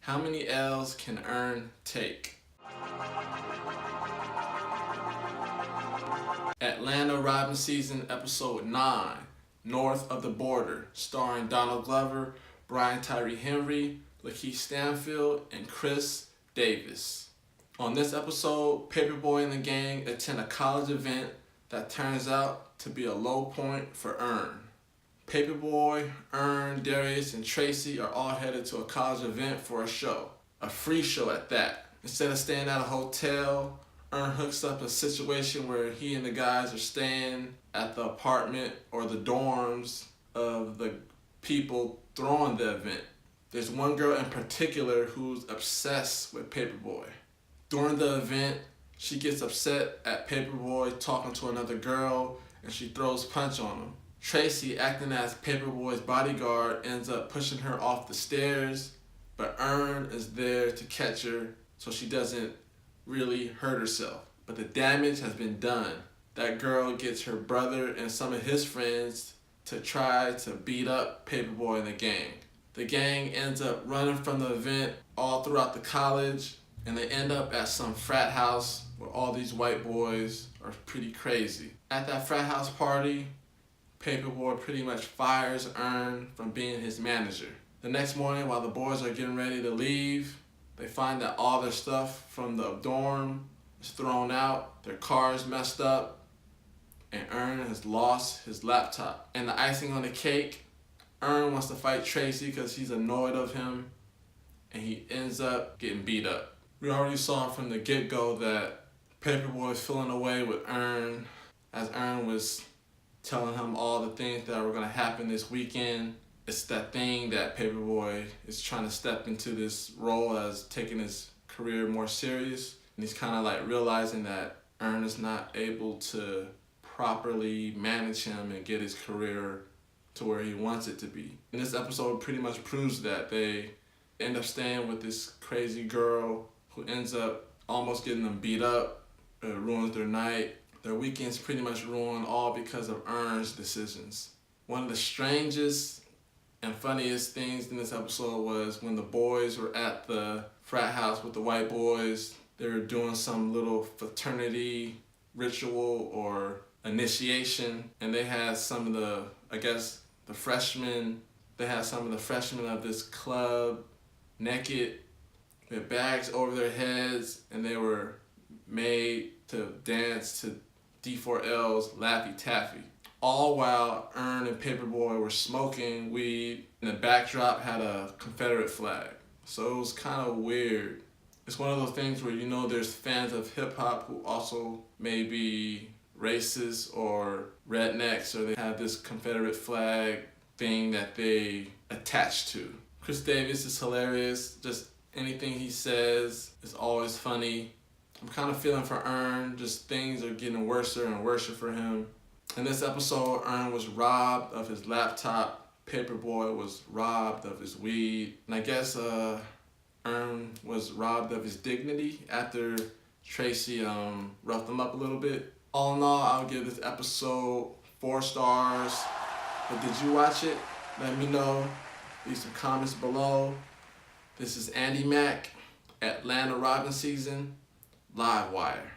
How many L's can Earn take? Atlanta Robbin season episode 9, North of the Border, starring Donald Glover, Brian Tyree Henry, Lakeith Stanfield, and Chris Davis. On this episode, Paperboy and the gang attend a college event that turns out to be a low point for Earn. Paperboy, Earn, Darius, and Tracy are all headed to a college event for a show. A free show at that. Instead of staying at a hotel, Earn hooks up a situation where he and the guys are staying at the apartment or the dorms of the people throwing the event. There's one girl in particular who's obsessed with Paperboy. During the event, she gets upset at Paperboy talking to another girl and she throws punch on him. Tracy, acting as Paperboy's bodyguard, ends up pushing her off the stairs, but Earn is there to catch her so she doesn't really hurt herself. But the damage has been done. That girl gets her brother and some of his friends to try to beat up Paperboy and the gang. The gang ends up running from the event all throughout the college, and they end up at some frat house where all these white boys are pretty crazy. At that frat house party, Paperboy pretty much fires Earn from being his manager. The next morning, while the boys are getting ready to leave, they find that all their stuff from the dorm is thrown out, their car's messed up, and Earn has lost his laptop. And the icing on the cake, Earn wants to fight Tracy because he's annoyed of him, and he ends up getting beat up. We already saw from the get-go that Paperboy is feeling away with Earn, as Earn was telling him all the things that were going to happen this weekend. It's that thing that Paperboy is trying to step into this role as taking his career more serious. And he's kind of like realizing that Earn is not able to properly manage him and get his career to where he wants it to be. And this episode pretty much proves that. They end up staying with this crazy girl who ends up almost getting them beat up. It ruins their night. Their weekend's pretty much ruined all because of Earn's decisions. One of the strangest and funniest things in this episode was when the boys were at the frat house with the white boys. They were doing some little fraternity ritual or initiation, and they had some of the, freshmen of this club naked with bags over their heads, and they were made to dance to D4L's Laffy Taffy. All while Earn and Paperboy were smoking weed, and the backdrop had a Confederate flag. So it was kind of weird. It's one of those things where you know there's fans of hip-hop who also may be racist or rednecks, or they have this Confederate flag thing that they attach to. Chris Davis is hilarious. Just anything he says is always funny. I'm kind of feeling for Earn. Just things are getting worse and worse for him. In this episode, Earn was robbed of his laptop. Paperboy was robbed of his weed. And I guess Earn was robbed of his dignity after Tracy roughed him up a little bit. All in all, I'll give this episode 4 stars. But did you watch it? Let me know. Leave some comments below. This is Andy Mack, Atlanta Robbin season, Live Wire.